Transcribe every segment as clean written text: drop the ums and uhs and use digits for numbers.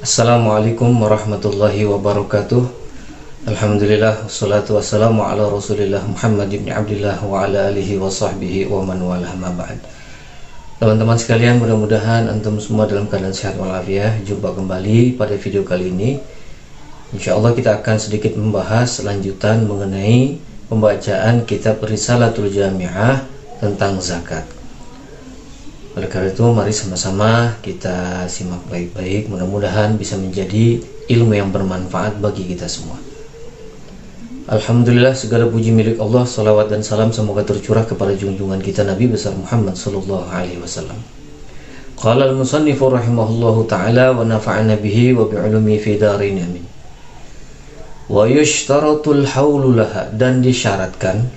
Assalamualaikum warahmatullahi wabarakatuh. Alhamdulillah, wassalatu wassalamu ala rasulillah Muhammad ibn Abdillah wa ala alihi wa sahbihi wa man walah ma ba'd. Teman-teman sekalian, mudah-mudahan antum semua dalam keadaan sehat walafiat. Jumpa kembali pada video kali ini. Insyaallah kita akan sedikit membahas lanjutan mengenai pembacaan kitab Risalatul Jami'ah tentang zakat. Oleh karena itu, mari sama-sama kita simak baik-baik. Mudah-mudahan bisa menjadi ilmu yang bermanfaat bagi kita semua. Alhamdulillah, segala puji milik Allah. Salawat dan salam semoga tercurah kepada junjungan kita Nabi besar Muhammad sallallahu alaihi wasallam. Qala al-musannifu rahimahullahu ta'ala wa nafa'ana bihi wa bi'ulumi fi darin amin. Wa yushtaratul haulu laha, dan disyaratkan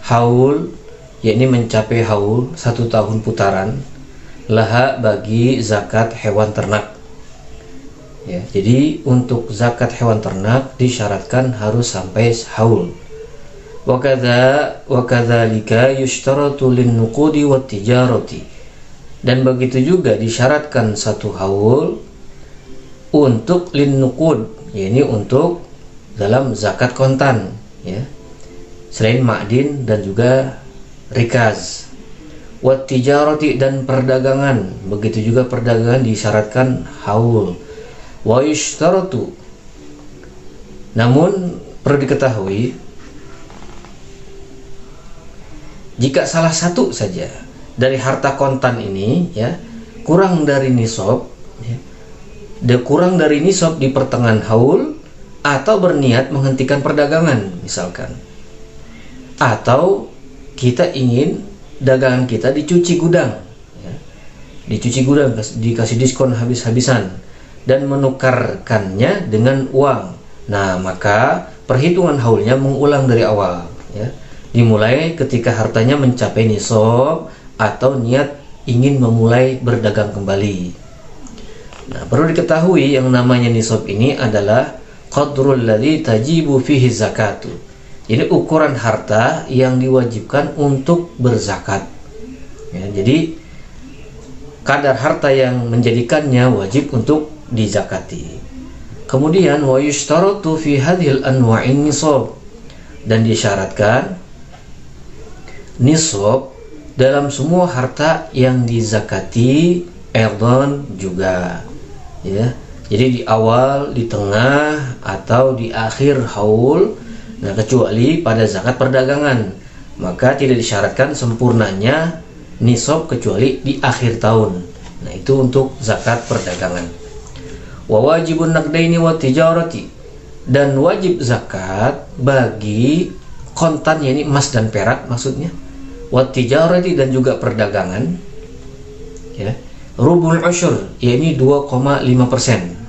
haul, yakni mencapai haul 1 tahun putaran, laha bagi zakat hewan ternak. Ya, jadi untuk zakat hewan ternak disyaratkan harus sampai haul. Wa kadzalika yushtaratu lin-nuqudi wat tijarati. Dan begitu juga disyaratkan 1 haul untuk lin-nuqud, yakni untuk dalam zakat kontan, ya. Selain ma'din dan juga rikaz. Wat tijarati, dan perdagangan, begitu juga perdagangan disyaratkan haul. Wa yushtaratu, namun perlu diketahui jika salah satu saja dari harta kontan ini, ya, kurang dari nisab, ya, kurang dari nisab di pertengahan haul, atau berniat menghentikan perdagangan misalkan, atau kita ingin dagangan kita dicuci gudang, ya. Dicuci gudang, dikasih diskon habis-habisan dan menukarkannya dengan uang. Nah, maka perhitungan haulnya mengulang dari awal, ya. Dimulai ketika hartanya mencapai nisab atau niat ingin memulai berdagang kembali. Nah, perlu diketahui yang namanya nisab ini adalah qadrul ladzi tajibu fihi zakatu. Ini ukuran harta yang diwajibkan untuk berzakat, ya, jadi kadar harta yang menjadikannya wajib untuk dizakati. Kemudian wa yushtaratu fi hadhil anwa'in nisab, dan disyaratkan nisab dalam semua harta yang dizakati erdon juga, ya. Jadi di awal, di tengah, atau di akhir haul. Nah, kecuali pada zakat perdagangan, maka tidak disyaratkan sempurnanya nisab kecuali di akhir tahun. Nah, itu untuk zakat perdagangan. Wa wajibun naqdaini wa tijarati, dan wajib zakat bagi kontan, yakni emas dan perak maksudnya, wa tijarati, dan juga perdagangan, ya, rubul usyur, yakni 2,5%.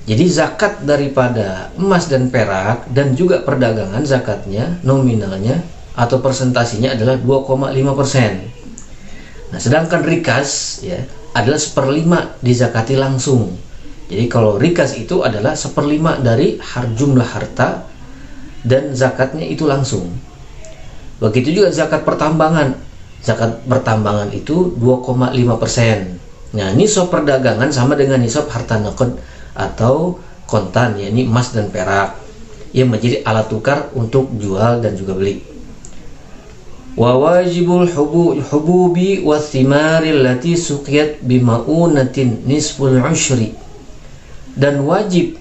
Jadi zakat daripada emas dan perak dan juga perdagangan, zakatnya nominalnya atau persentasinya adalah 2,5%. Nah, sedangkan rikas, ya, adalah 1/5 dizakati langsung. Jadi kalau rikas itu adalah 1/5 dari jumlah harta dan zakatnya itu langsung. Begitu juga zakat pertambangan. Zakat pertambangan itu 2,5%. Nah, nisab perdagangan sama dengan nisab harta naqd atau kontan, yakni emas dan perak, yang menjadi alat tukar untuk jual dan juga beli. Wa wajibul hububi wathimari allati suqiyat bima'unatin nisful usyri, dan wajib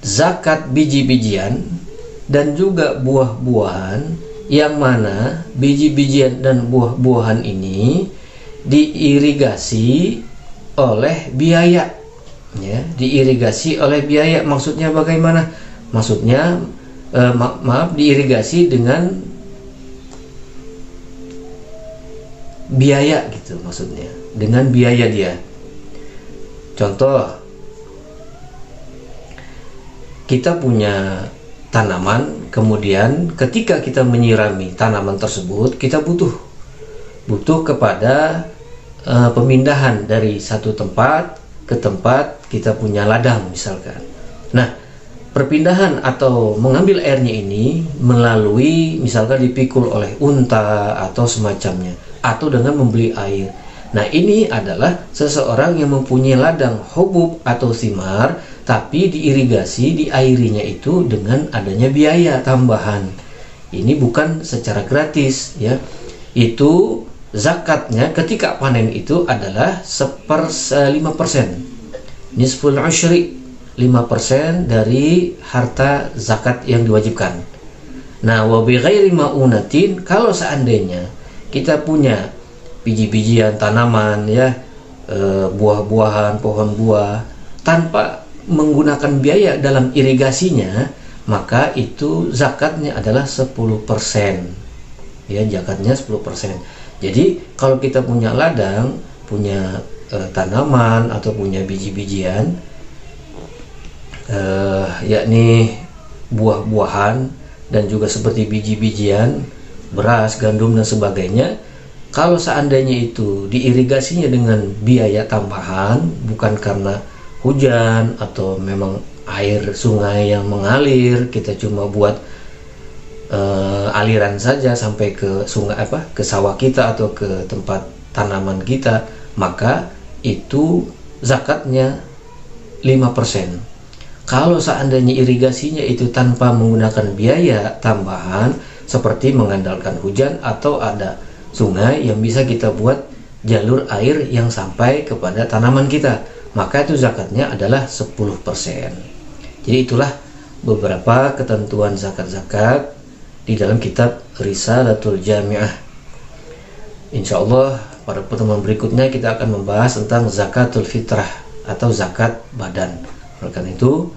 zakat biji-bijian dan juga buah-buahan, yang mana biji-bijian dan buah-buahan ini diirigasi oleh biaya, ya, diirigasi oleh biaya. Maksudnya bagaimana? Maksudnya diirigasi dengan biaya gitu, maksudnya dengan biaya dia. Contoh, kita punya tanaman, kemudian ketika kita menyirami tanaman tersebut, kita butuh kepada pemindahan dari satu tempat ke tempat kita punya ladang misalkan. Nah, perpindahan atau mengambil airnya ini melalui misalkan dipikul oleh unta atau semacamnya, atau dengan membeli air. Nah, ini adalah seseorang yang mempunyai ladang hubub atau thimar, tapi diirigasi, diairinya itu dengan adanya biaya tambahan. Ini bukan secara gratis ya. Itu zakatnya ketika panen itu adalah 5%. Nisful usyri, 5% dari harta zakat yang diwajibkan. Nah, wa bi ghairi maunatin, kalau seandainya kita punya biji-bijian tanaman ya, buah-buahan, pohon buah, tanpa menggunakan biaya dalam irigasinya, maka itu zakatnya adalah 10%. Ya, zakatnya 10%. Jadi kalau kita punya ladang, punya tanaman atau punya biji-bijian, yakni buah-buahan dan juga seperti biji-bijian, beras, gandum dan sebagainya, kalau seandainya itu diirigasinya dengan biaya tambahan, bukan karena hujan atau memang air sungai yang mengalir, kita cuma buat aliran saja sampai ke sungai ke sawah kita atau ke tempat tanaman kita, maka itu zakatnya 5%. Kalau seandainya irigasinya itu tanpa menggunakan biaya tambahan seperti mengandalkan hujan atau ada sungai yang bisa kita buat jalur air yang sampai kepada tanaman kita, maka itu zakatnya adalah 10%. Jadi itulah beberapa ketentuan zakat-zakat di dalam kitab Risalatul Jami'ah. Insya Allah pada pertemuan berikutnya kita akan membahas tentang zakatul fitrah atau zakat badan. Oleh karena itu,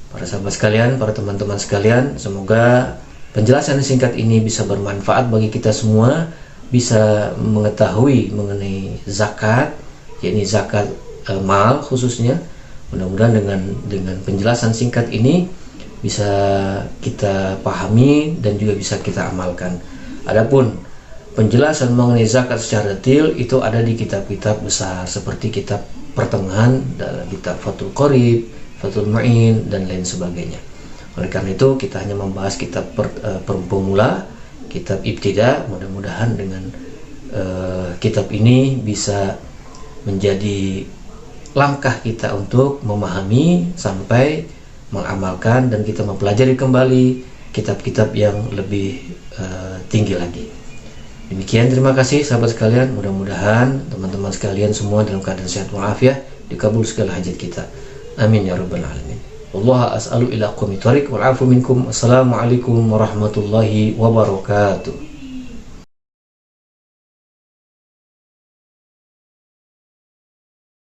para sahabat sekalian, para teman-teman sekalian, semoga penjelasan singkat ini bisa bermanfaat bagi kita semua, bisa mengetahui mengenai zakat, yakni zakat mal khususnya. Mudah-mudahan dengan penjelasan singkat ini bisa kita pahami dan juga bisa kita amalkan. Adapun penjelasan mengenai zakat secara detail itu ada di kitab-kitab besar seperti kitab pertengahan, dalam kitab Fathul Qorib, Fathul Mu'in dan lain sebagainya. Oleh karena itu kita hanya membahas kitab pemula, kitab ibtida. Mudah-mudahan dengan kitab ini bisa menjadi langkah kita untuk memahami sampai mengamalkan dan kita mempelajari kembali kitab-kitab yang lebih tinggi lagi. Demikian, terima kasih sahabat sekalian. Mudah-mudahan teman-teman sekalian semua dalam keadaan sehat walafiat, dikabul segala hajat kita. Amin ya rabbal alamin. Wallahu as'alu ila qawmi thariq wal afu minkum. Assalamualaikum warahmatullahi wabarakatuh.